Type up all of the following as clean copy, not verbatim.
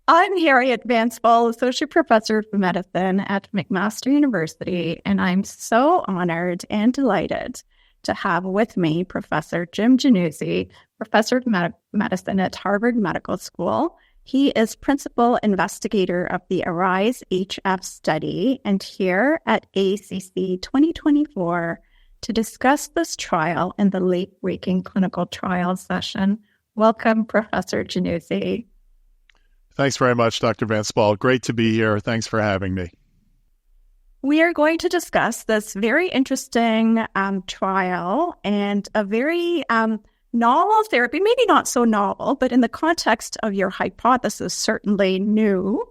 I'm Harriette Van Spall, Associate Professor of Medicine at McMaster University, and I'm so honored and delighted to have with me Professor Jim Januzzi, Professor of Medicine at Harvard Medical School. He is Principal Investigator of the ARISE-HF study and here at ACC 2024 to discuss this trial in the late-breaking clinical trials session. Welcome, Professor Januzzi. Thanks very much, Dr. Van Spall. Great to be here. Thanks for having me. We are going to discuss this very interesting trial and a very novel therapy, maybe not so novel, but in the context of your hypothesis, certainly new.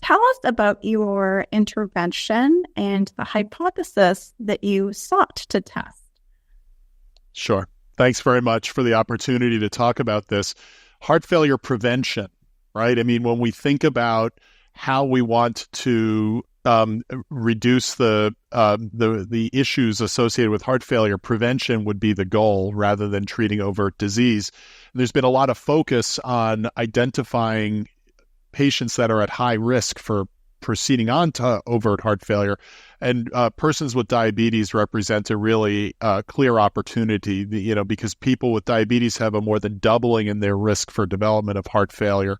Tell us about your intervention and the hypothesis that you sought to test. Sure. Thanks very much for the opportunity to talk about this. Heart failure prevention, right? I mean, when we think about how we want to reduce the issues associated with heart failure, prevention would be the goal rather than treating overt disease. And there's been a lot of focus on identifying patients that are at high risk for proceeding on to overt heart failure. And persons with diabetes represent a really clear opportunity, because people with diabetes have a more than doubling in their risk for development of heart failure.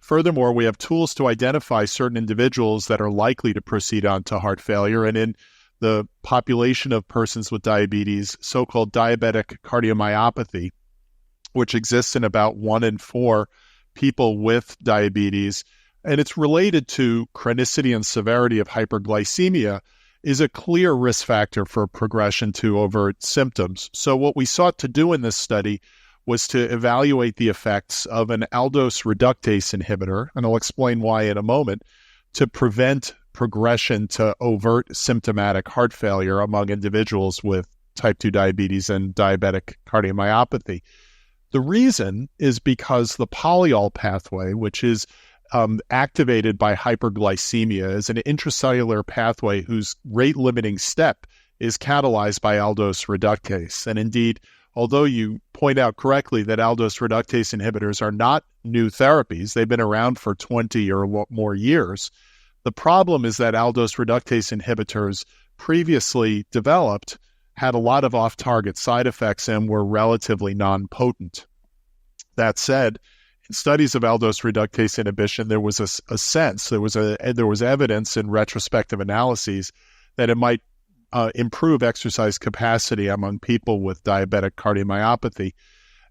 Furthermore, we have tools to identify certain individuals that are likely to proceed on to heart failure. And in the population of persons with diabetes, so-called diabetic cardiomyopathy, which exists in about 1 in 4 people with diabetes, and it's related to chronicity and severity of hyperglycemia, is a clear risk factor for progression to overt symptoms. So what we sought to do in this study was to evaluate the effects of an aldose reductase inhibitor, and I'll explain why in a moment, to prevent progression to overt symptomatic heart failure among individuals with type 2 diabetes and diabetic cardiomyopathy. The reason is because the polyol pathway, which is activated by hyperglycemia, is an intracellular pathway whose rate-limiting step is catalyzed by aldose reductase. And indeed, although you point out correctly that aldose reductase inhibitors are not new therapies, they've been around for 20 or more years, the problem is that aldose reductase inhibitors previously developed had a lot of off-target side effects and were relatively non-potent. That said, in studies of aldose reductase inhibition, there was there was evidence in retrospective analyses that it might improve exercise capacity among people with diabetic cardiomyopathy.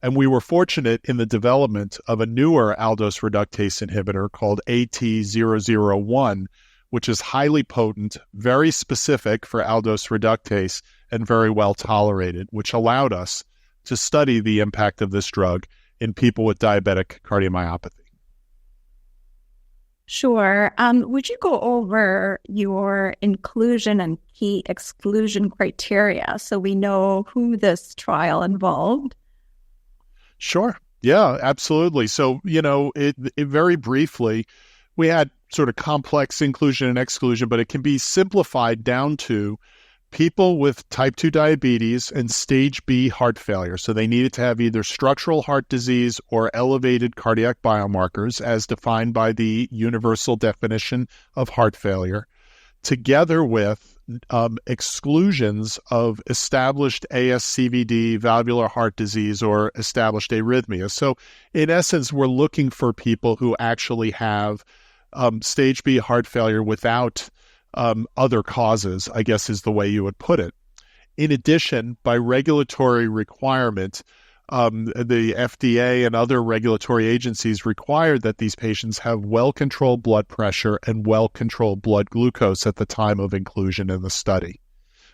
And we were fortunate in the development of a newer aldose reductase inhibitor called AT001, which is highly potent, very specific for aldose reductase, and very well tolerated, which allowed us to study the impact of this drug in people with diabetic cardiomyopathy. Sure. Would you go over your inclusion and key exclusion criteria so we know who this trial involved? Sure. Yeah, absolutely. So, it very briefly, we had sort of complex inclusion and exclusion, but it can be simplified down to people with type 2 diabetes and stage B heart failure. So they needed to have either structural heart disease or elevated cardiac biomarkers as defined by the universal definition of heart failure, together with exclusions of established ASCVD, valvular heart disease, or established arrhythmia. So in essence, we're looking for people who actually have stage B heart failure without other causes, I guess is the way you would put it. In addition, by regulatory requirement, the FDA and other regulatory agencies required that these patients have well-controlled blood pressure and well-controlled blood glucose at the time of inclusion in the study.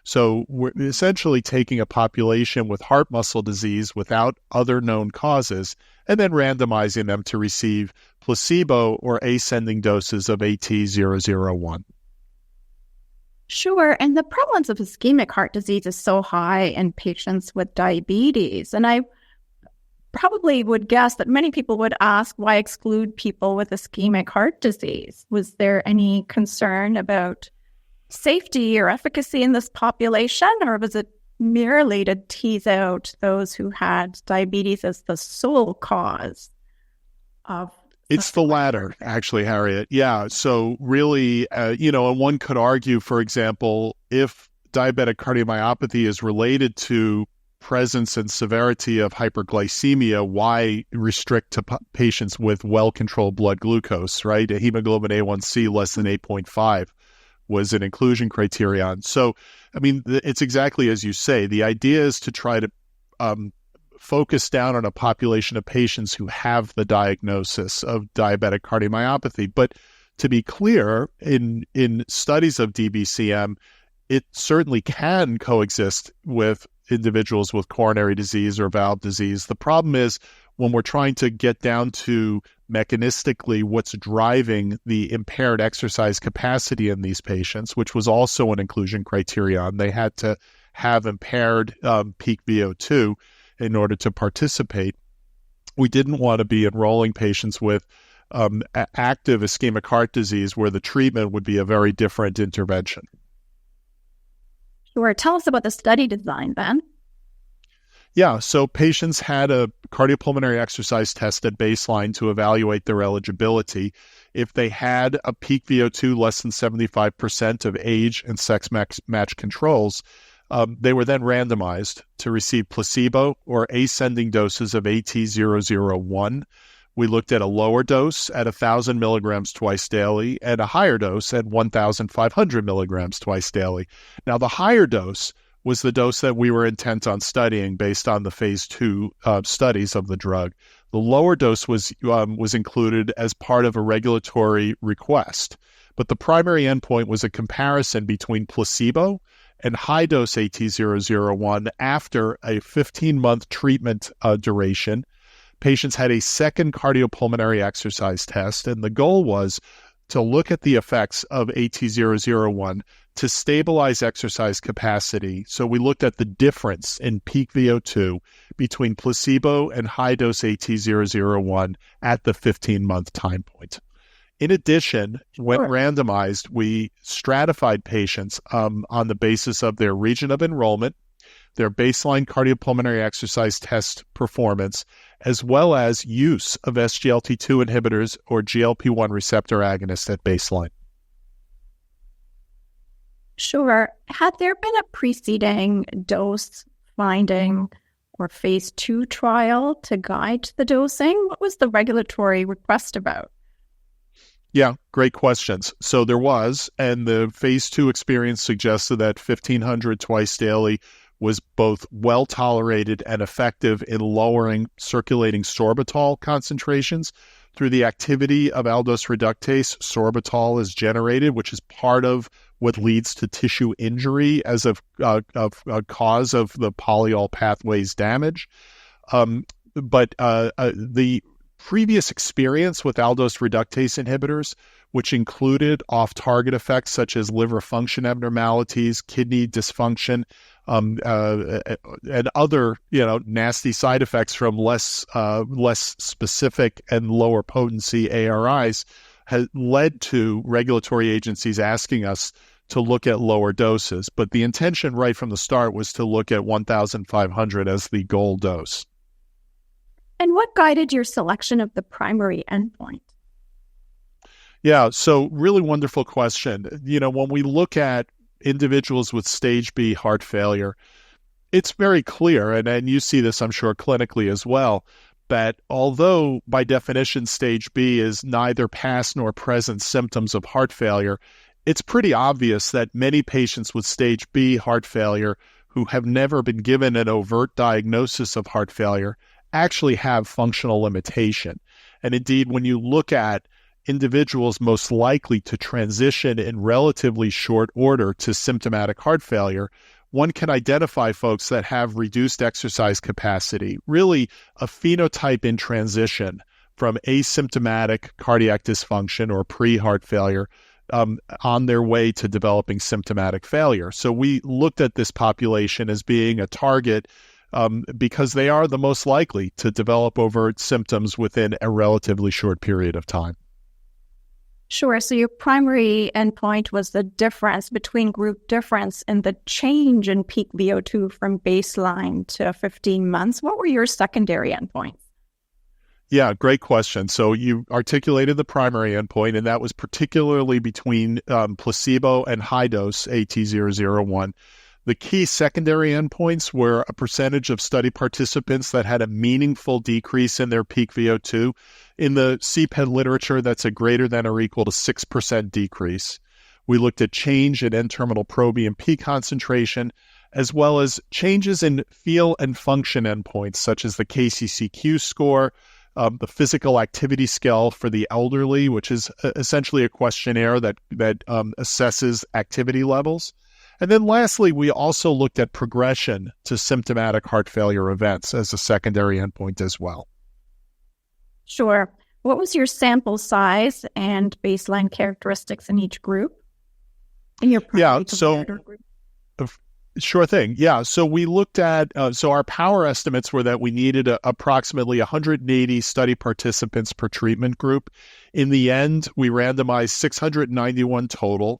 So we're essentially taking a population with heart muscle disease without other known causes and then randomizing them to receive placebo or ascending doses of AT001. Sure. And the prevalence of ischemic heart disease is so high in patients with diabetes. And I probably would guess that many people would ask, why exclude people with ischemic heart disease? Was there any concern about safety or efficacy in this population, or was it merely to tease out those who had diabetes as the sole cause of It's the latter, actually, Harriette. Yeah. So really, and one could argue, for example, if diabetic cardiomyopathy is related to presence and severity of hyperglycemia, why restrict to patients with well-controlled blood glucose, right? A hemoglobin A1C less than 8.5 was an inclusion criterion. So, I mean, it's exactly as you say. The idea is to try to focus down on a population of patients who have the diagnosis of diabetic cardiomyopathy. But to be clear, in studies of DBCM, it certainly can coexist with individuals with coronary disease or valve disease. The problem is when we're trying to get down to mechanistically what's driving the impaired exercise capacity in these patients, which was also an inclusion criterion. They had to have impaired peak VO2 in order to participate. We didn't want to be enrolling patients with active ischemic heart disease where the treatment would be a very different intervention. Sure. Tell us about the study design then. Yeah, so patients had a cardiopulmonary exercise test at baseline to evaluate their eligibility. If they had a peak VO2 less than 75% of age and sex match controls, they were then randomized to receive placebo or ascending doses of AT001. We looked at a lower dose at 1,000 milligrams twice daily and a higher dose at 1,500 milligrams twice daily. Now, the higher dose was the dose that we were intent on studying based on the phase 2 studies of the drug. The lower dose was included as part of a regulatory request, but the primary endpoint was a comparison between placebo and high-dose AT001 after a 15-month treatment duration. Patients had a second cardiopulmonary exercise test, and the goal was to look at the effects of AT001 to stabilize exercise capacity. So we looked at the difference in peak VO2 between placebo and high-dose AT001 at the 15-month time point. In addition, when randomized, we stratified patients on the basis of their region of enrollment, their baseline cardiopulmonary exercise test performance, as well as use of SGLT2 inhibitors or GLP-1 receptor agonists at baseline. Sure. Had there been a preceding dose finding or phase 2 trial to guide the dosing? What was the regulatory request about? Yeah, great questions. So there was, and the phase 2 experience suggested that 1,500 twice daily was both well-tolerated and effective in lowering circulating sorbitol concentrations. Through the activity of aldose reductase, sorbitol is generated, which is part of what leads to tissue injury as a cause of the polyol pathways damage. But the previous experience with aldose reductase inhibitors, which included off-target effects such as liver function abnormalities, kidney dysfunction, and other, nasty side effects from less specific and lower potency ARIs, has led to regulatory agencies asking us to look at lower doses. But the intention right from the start was to look at 1,500 as the goal dose. And what guided your selection of the primary endpoint? Yeah, so really wonderful question. When we look at individuals with stage B heart failure, it's very clear, and you see this, I'm sure, clinically as well, that although by definition stage B is neither past nor present symptoms of heart failure, it's pretty obvious that many patients with stage B heart failure who have never been given an overt diagnosis of heart failure actually have functional limitation. And indeed, when you look at individuals most likely to transition in relatively short order to symptomatic heart failure, one can identify folks that have reduced exercise capacity, really a phenotype in transition from asymptomatic cardiac dysfunction or pre-heart failure on their way to developing symptomatic failure. So we looked at this population as being a target because they are the most likely to develop overt symptoms within a relatively short period of time. Sure. So your primary endpoint was the difference between group difference in the change in peak VO2 from baseline to 15 months. What were your secondary endpoints? Yeah, great question. So you articulated the primary endpoint, and that was particularly between placebo and high dose AT001. The key secondary endpoints were a percentage of study participants that had a meaningful decrease in their peak VO2. In the CPED literature, that's a greater than or equal to 6% decrease. We looked at change in N-terminal proBNP concentration, as well as changes in feel and function endpoints, such as the KCCQ score, the physical activity scale for the elderly, which is essentially a questionnaire that assesses activity levels. And then lastly, we also looked at progression to symptomatic heart failure events as a secondary endpoint as well. Sure. What was your sample size and baseline characteristics in each group? In your group? Sure thing. Yeah. So we looked at, so our power estimates were that we needed approximately 180 study participants per treatment group. In the end, we randomized 691 total,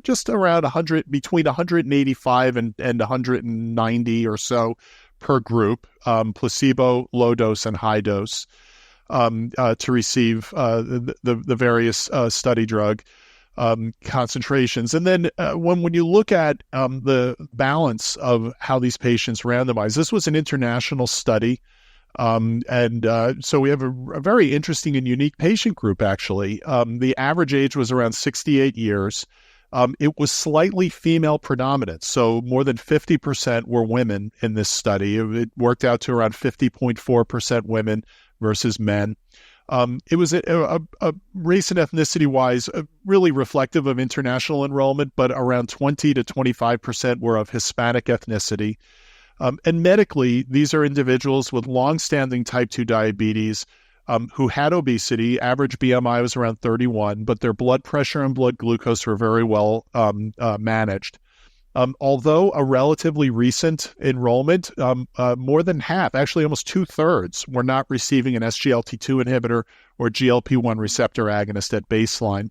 just around 100, between 185 and 190 or so per group, placebo, low dose, and high dose, to receive the various study drug concentrations. And then when you look at the balance of how these patients randomized, this was an international study. So we have a very interesting and unique patient group, actually. The average age was around 68 years. It was slightly female predominant, so more than 50% were women in this study. It worked out to around 50.4% women versus men. It was a race and ethnicity-wise really reflective of international enrollment, but around 20 to 25% were of Hispanic ethnicity. And medically, these are individuals with long-standing type 2 diabetes who had obesity. Average BMI was around 31, but their blood pressure and blood glucose were very well managed. Although a relatively recent enrollment, more than half, actually almost 2/3, were not receiving an SGLT2 inhibitor or GLP-1 receptor agonist at baseline.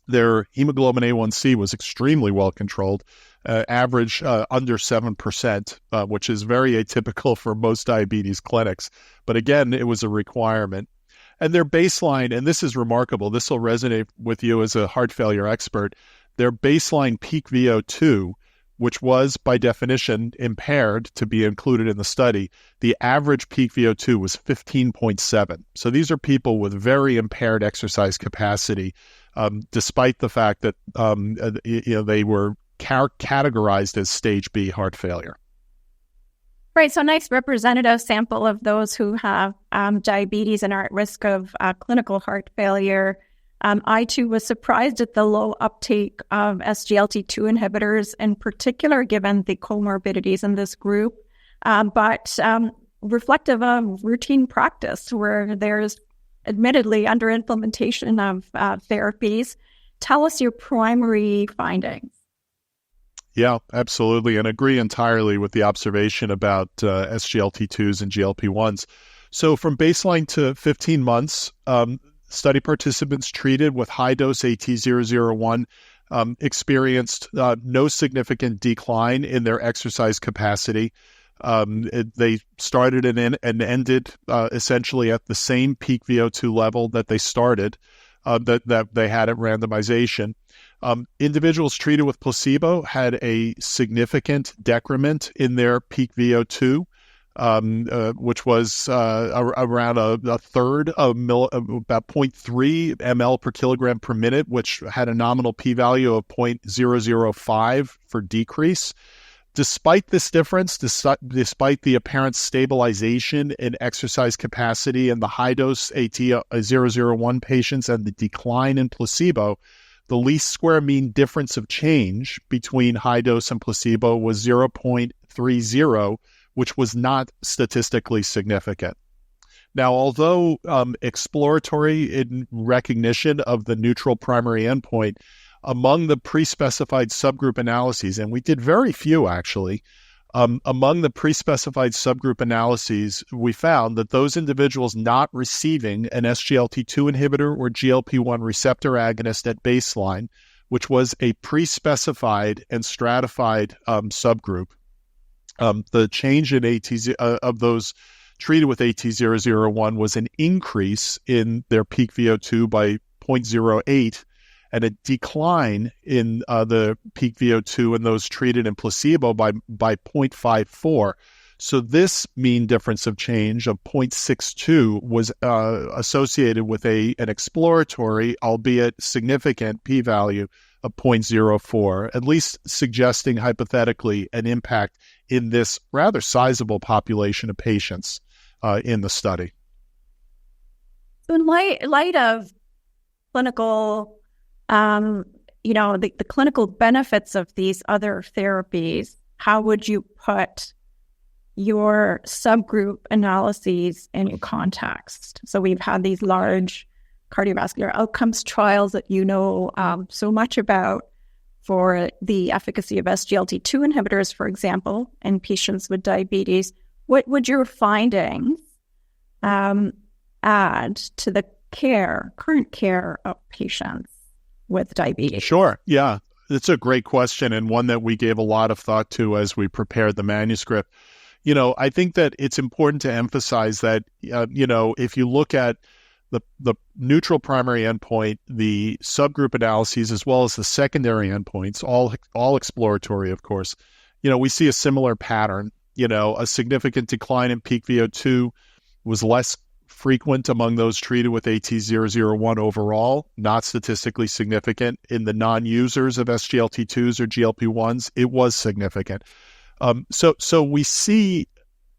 Their hemoglobin A1C was extremely well controlled, average under 7%, which is very atypical for most diabetes clinics. But again, it was a requirement. And their baseline, and this is remarkable, this will resonate with you as a heart failure expert, their baseline peak VO2, which was by definition impaired to be included in the study, the average peak VO2 was 15.7. So these are people with very impaired exercise capacity, despite the fact that they were categorized as stage B heart failure. Right. So nice representative sample of those who have diabetes and are at risk of clinical heart failure. I, too, was surprised at the low uptake of SGLT2 inhibitors, in particular, given the comorbidities in this group, but reflective of routine practice where there's admittedly under-implementation of therapies. Tell us your primary findings. Yeah, absolutely, and agree entirely with the observation about SGLT2s and GLP-1s. So from baseline to 15 months, study participants treated with high-dose AT001 experienced no significant decline in their exercise capacity. They started and ended essentially at the same peak VO2 level that they started, that they had at randomization. Individuals treated with placebo had a significant decrement in their peak VO2, which was around a third of about 0.3 ml per kilogram per minute, which had a nominal p-value of 0.005 for decrease. Despite this difference, despite the apparent stabilization in exercise capacity in the high-dose AT001 patients and the decline in placebo, the least square mean difference of change between high-dose and placebo was 0.30, which was not statistically significant. Now, although exploratory in recognition of the neutral primary endpoint, among the pre-specified subgroup analyses, and we did very few actually, among the pre-specified subgroup analyses, we found that those individuals not receiving an SGLT2 inhibitor or GLP-1 receptor agonist at baseline, which was a pre-specified and stratified subgroup, the change in of those treated with AT001 was an increase in their peak VO2 by 0.08 and a decline in the peak VO2 in those treated in placebo by 0.54. So this mean difference of change of 0.62 was associated with an exploratory, albeit significant, p-value of 0.04, at least suggesting hypothetically an impact in this rather sizable population of patients in the study. So in light of clinical, the clinical benefits of these other therapies, how would you put your subgroup analyses in context? So we've had these large cardiovascular outcomes trials that so much about for the efficacy of SGLT2 inhibitors, for example, in patients with diabetes. What would your findings add to the current care of patients with diabetes? Sure. Yeah, it's a great question and one that we gave a lot of thought to as we prepared the manuscript. I think that it's important to emphasize that, if you look at the neutral primary endpoint, the subgroup analyses, as well as the secondary endpoints, all exploratory, of course, we see a similar pattern. A significant decline in peak VO2 was less frequent among those treated with AT001 overall, not statistically significant. In the non-users of SGLT2s or GLP-1s, it was significant. So we see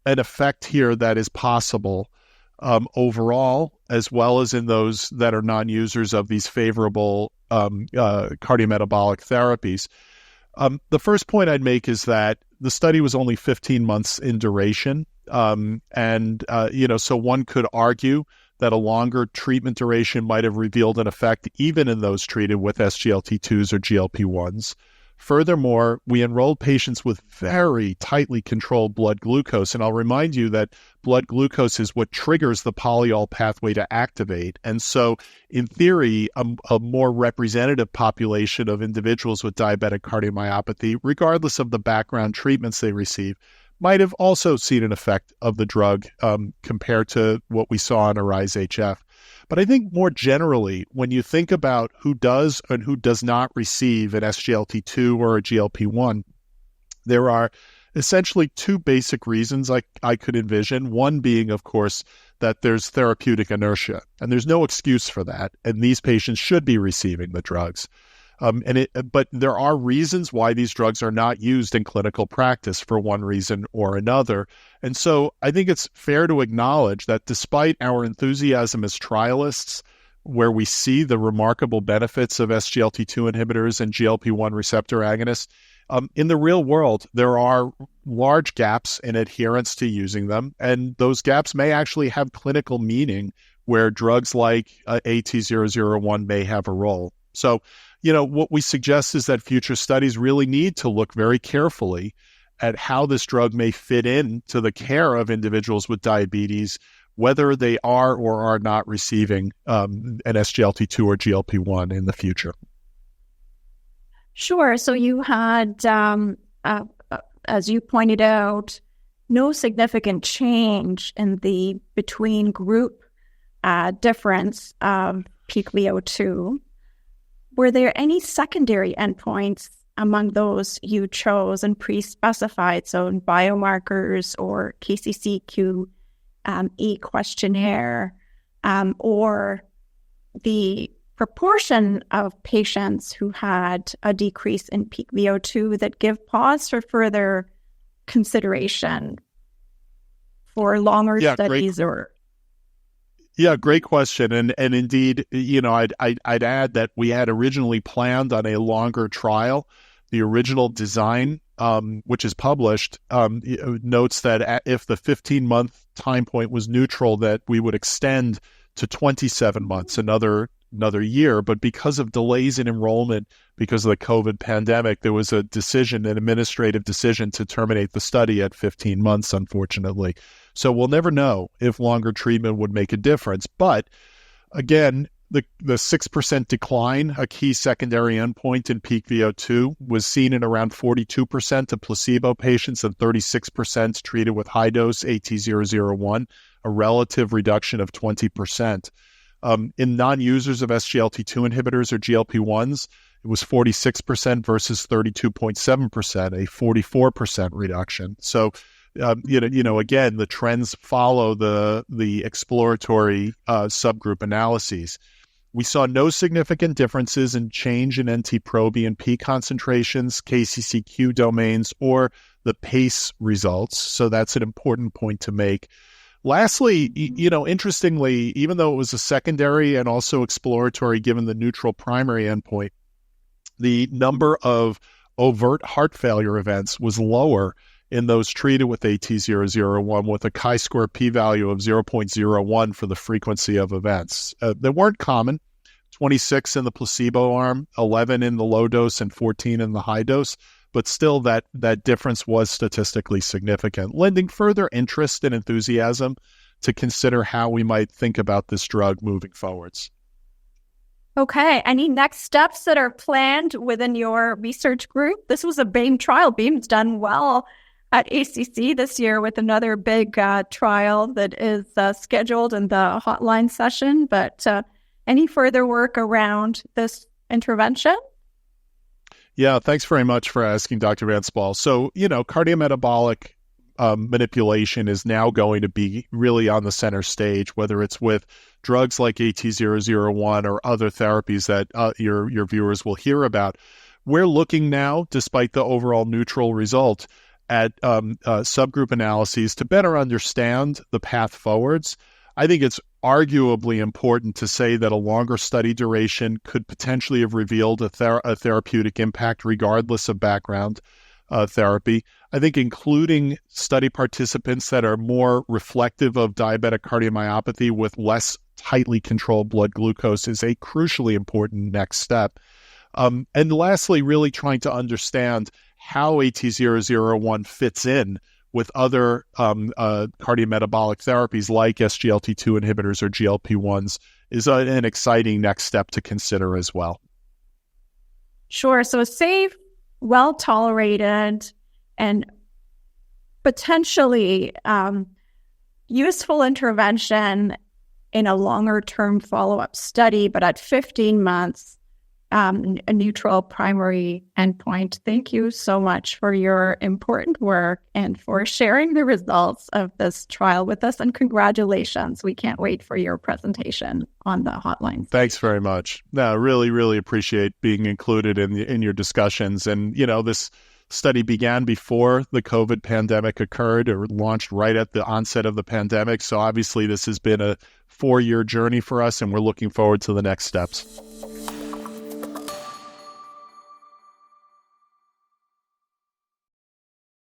an effect here that is possible overall, as well as in those that are non-users of these favorable cardiometabolic therapies. The first point I'd make is that the study was only 15 months in duration. So one could argue that a longer treatment duration might have revealed an effect even in those treated with SGLT2s or GLP-1s. Furthermore, we enrolled patients with very tightly controlled blood glucose. And I'll remind you that blood glucose is what triggers the polyol pathway to activate. And so, in theory, a more representative population of individuals with diabetic cardiomyopathy, regardless of the background treatments they receive, might have also seen an effect of the drug compared to what we saw in ARISE-HF. But I think more generally, when you think about who does and who does not receive an SGLT2 or a GLP-1, there are essentially two basic reasons I could envision. One being, of course, that there's therapeutic inertia, and there's no excuse for that, and these patients should be receiving the drugs. But there are reasons why these drugs are not used in clinical practice for one reason or another. And so I think it's fair to acknowledge that despite our enthusiasm as trialists, where we see the remarkable benefits of SGLT2 inhibitors and GLP-1 receptor agonists, in the real world, there are large gaps in adherence to using them. And those gaps may actually have clinical meaning where drugs like AT001 may have a role. So, what we suggest is that future studies really need to look very carefully at how this drug may fit into the care of individuals with diabetes, whether they are or are not receiving an SGLT2 or GLP-1 in the future. Sure. So you had, as you pointed out, no significant change in the between group difference of peak VO2. Were there any secondary endpoints among those you chose and pre-specified, so in biomarkers or KCCQ-E questionnaire, or the proportion of patients who had a decrease in peak VO2 that give pause for further consideration for longer studies? Yeah, great question. And indeed, I'd add that we had originally planned on a longer trial. The original design, which is published, notes that if the 15-month time point was neutral, that we would extend to 27 months, another year. But because of delays in enrollment, because of the COVID pandemic, there was an administrative decision to terminate the study at 15 months, unfortunately. So we'll never know if longer treatment would make a difference. But again, The 6% decline, a key secondary endpoint in peak VO2, was seen in around 42% of placebo patients and 36% treated with high-dose AT001, a relative reduction of 20%. In non-users of SGLT2 inhibitors or GLP-1s, it was 46% versus 32.7%, a 44% reduction. So, again, the trends follow the exploratory subgroup analyses. We saw no significant differences in change in NT-proBNP concentrations, KCCQ domains, or the PACE results. So that's an important point to make. Lastly, interestingly, even though it was a secondary and also exploratory given the neutral primary endpoint, the number of overt heart failure events was lower in those treated with AT001 with a chi-square p-value of 0.01 for the frequency of events. They weren't common, 26 in the placebo arm, 11 in the low dose, and 14 in the high dose, but still that difference was statistically significant, lending further interest and enthusiasm to consider how we might think about this drug moving forwards. Okay. Any next steps that are planned within your research group? This was a BEAM trial. BEAM's done well at ACC this year with another big trial that is scheduled in the hotline session. But any further work around this intervention? Yeah, thanks very much for asking, Dr. Van Spall. So, cardiometabolic manipulation is now going to be really on the center stage, whether it's with drugs like AT001 or other therapies that your viewers will hear about. We're looking now, despite the overall neutral result, at subgroup analyses to better understand the path forwards. I think it's arguably important to say that a longer study duration could potentially have revealed a therapeutic impact regardless of background therapy. I think including study participants that are more reflective of diabetic cardiomyopathy with less tightly controlled blood glucose is a crucially important next step. And lastly, really trying to understand how AT001 fits in with other cardiometabolic therapies like SGLT2 inhibitors or GLP-1s is an exciting next step to consider as well. Sure. So a safe, well-tolerated, and potentially useful intervention in a longer-term follow-up study, but at 15 months, a neutral primary endpoint. Thank you so much for your important work and for sharing the results of this trial with us, and congratulations. We can't wait for your presentation on the hotline. Thanks very much. No, really, really appreciate being included in your discussions. And, this study began before the COVID pandemic occurred or launched right at the onset of the pandemic. So obviously this has been a 4-year journey for us, and we're looking forward to the next steps.